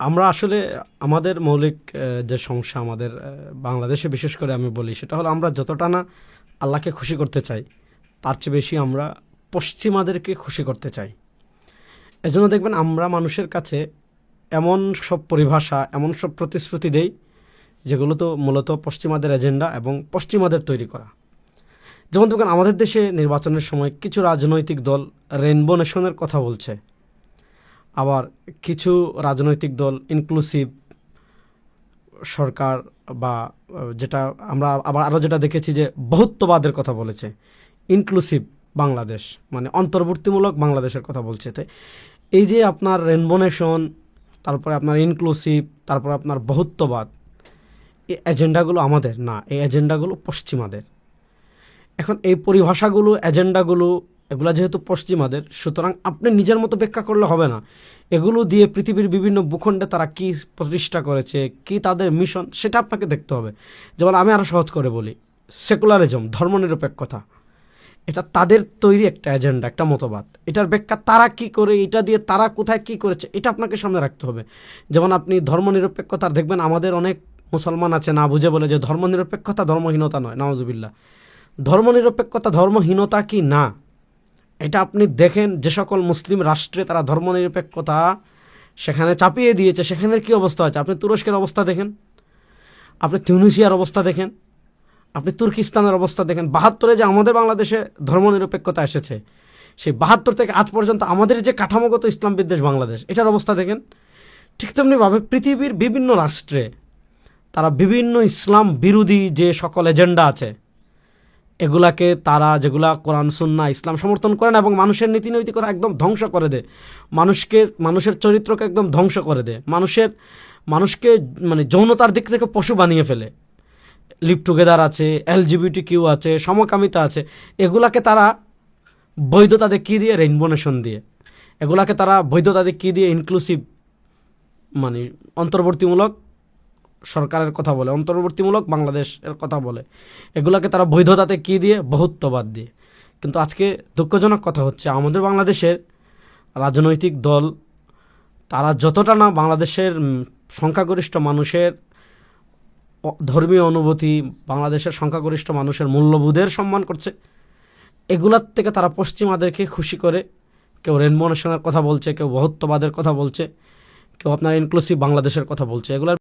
আমরা আসলে আমাদের মৌলিক যে সমস্যা আমাদের বাংলাদেশে বিশেষ করে আমি বলি, সেটা হলো আমরা যতটা না আল্লাহকে খুশি করতে চাই, তার চেয়ে বেশি আমরা পশ্চিমাদেরকে খুশি করতে চাই। এজন্য দেখবেন আমরা মানুষের কাছে এমন সব পরিভাষা, এমন সব প্রতিশ্রুতি দেই যেগুলো তো মূলত পশ্চিমাদের এজেন্ডা এবং পশ্চিমাদের তৈরি করা। যেমন দেখবেন আমাদের দেশে নির্বাচনের সময় কিছু রাজনৈতিক দল রেইনবো নেশনের কথা বলছে, আবার কিছু রাজনৈতিক দল ইনক্লুসিভ সরকার বা যেটা আমরা আবার আরও যেটা দেখেছি যে বহুত্ববাদের কথা বলেছে, ইনক্লুসিভ বাংলাদেশ মানে অন্তর্বর্তীমূলক বাংলাদেশের কথা বলছে। তো এই যে আপনার রেইনবো নেশন, তারপরে আপনার ইনক্লুসিভ, তারপরে আপনার বহুত্ববাদ, এই এজেন্ডাগুলো আমাদের না, এই এজেন্ডাগুলো পশ্চিমাদের। এখন এই পরিভাষাগুলো, এজেন্ডাগুলো, এগুলো যেহেতু পশ্চিমাদের, সুতরাং আপনি নিজের মতো ব্যাখ্যা করলে হবে না। এগুলো দিয়ে পৃথিবীর বিভিন্ন ভূখণ্ডে তারা কী প্রতিষ্ঠা করেছে, কি তাদের মিশন, সেটা আপনাকে দেখতে হবে। যেমন আমি আরও সহজ করে বলি, সেকুলারিজম, ধর্মনিরপেক্ষতা, এটা তাদের তৈরি একটা এজেন্ডা, একটা মতবাদ। এটার ব্যাখ্যা তারা কি করে, এটা দিয়ে তারা কোথায় কি করেছে, এটা আপনাকে সামনে রাখতে হবে। যেমন আপনি ধর্মনিরপেক্ষতার দেখবেন আমাদের অনেক মুসলমান আছে না বুঝে বলে যে ধর্মনিরপেক্ষতা ধর্মহীনতা নয়, নাউজুবিল্লাহ। ধর্মনিরপেক্ষতা ধর্মহীনতা কি না, এটা আপনি দেখেন যে সকল মুসলিম রাষ্ট্রে তারা ধর্মনিরপেক্ষতা সেখানে চাপিয়ে দিয়েছে, সেখানের কী অবস্থা হয়েছে। আপনি তুরস্কের অবস্থা দেখেন, আপনি তিউনিসিয়ার অবস্থা দেখেন, আপনি তুর্কিস্তানের অবস্থা দেখেন। ৭২ যে আমাদের বাংলাদেশে ধর্মনিরপেক্ষতা এসেছে, সেই ৭২ থেকে আজ পর্যন্ত আমাদের যে কাঠামোগত ইসলাম বিদ্বেষ বাংলাদেশ, এটার অবস্থা দেখেন। ঠিক তেমনিভাবে পৃথিবীর বিভিন্ন রাষ্ট্রে তারা বিভিন্ন ইসলাম বিরোধী যে সকল এজেন্ডা আছে, এগুলাকে তারা, যেগুলা কোরআন সুন্নাহ ইসলাম সমর্থন করে না এবং মানুষের নীতি নৈতিকতা একদম ধ্বংস করে দেয়, মানুষের চরিত্রকে একদম ধ্বংস করে দেয়, মানুষকে মানে যৌনতার দিক থেকে পশু বানিয়ে ফেলে। লিভ টুগেদার আছে, LGBTQ আছে, সমকামিতা আছে, এগুলাকে তারা বৈধতা দিয়ে কী দিয়ে, রেইনবো নেশন দিয়ে। এগুলাকে তারা বৈধতা দিয়ে কী দিয়ে, ইনক্লুসিভ মানে অন্তর্বর্তীমূলক সরকারের কথা বলে, অন্তর্বর্তীমূলক বাংলাদেশের কথা বলে। এগুলাকে তারা বৈধতাতে কী দিয়ে, বহুত্ববাদ দিয়ে। কিন্তু আজকে দুঃখজনক কথা হচ্ছে আমাদের বাংলাদেশের রাজনৈতিক দল তারা যতটা না বাংলাদেশের সংখ্যাগরিষ্ঠ মানুষের ধর্মীয় অনুভূতি, বাংলাদেশের সংখ্যাগরিষ্ঠ মানুষের মূল্যবোধের সম্মান করছে, এগুলার থেকে তারা পশ্চিমাদেরকে খুশি করে কেউ রেইনবো নেশনের কথা বলছে, কেউ বহুত্ববাদের কথা বলছে, কেউ আপনার ইনক্লুসিভ বাংলাদেশের কথা বলছে। এগুলার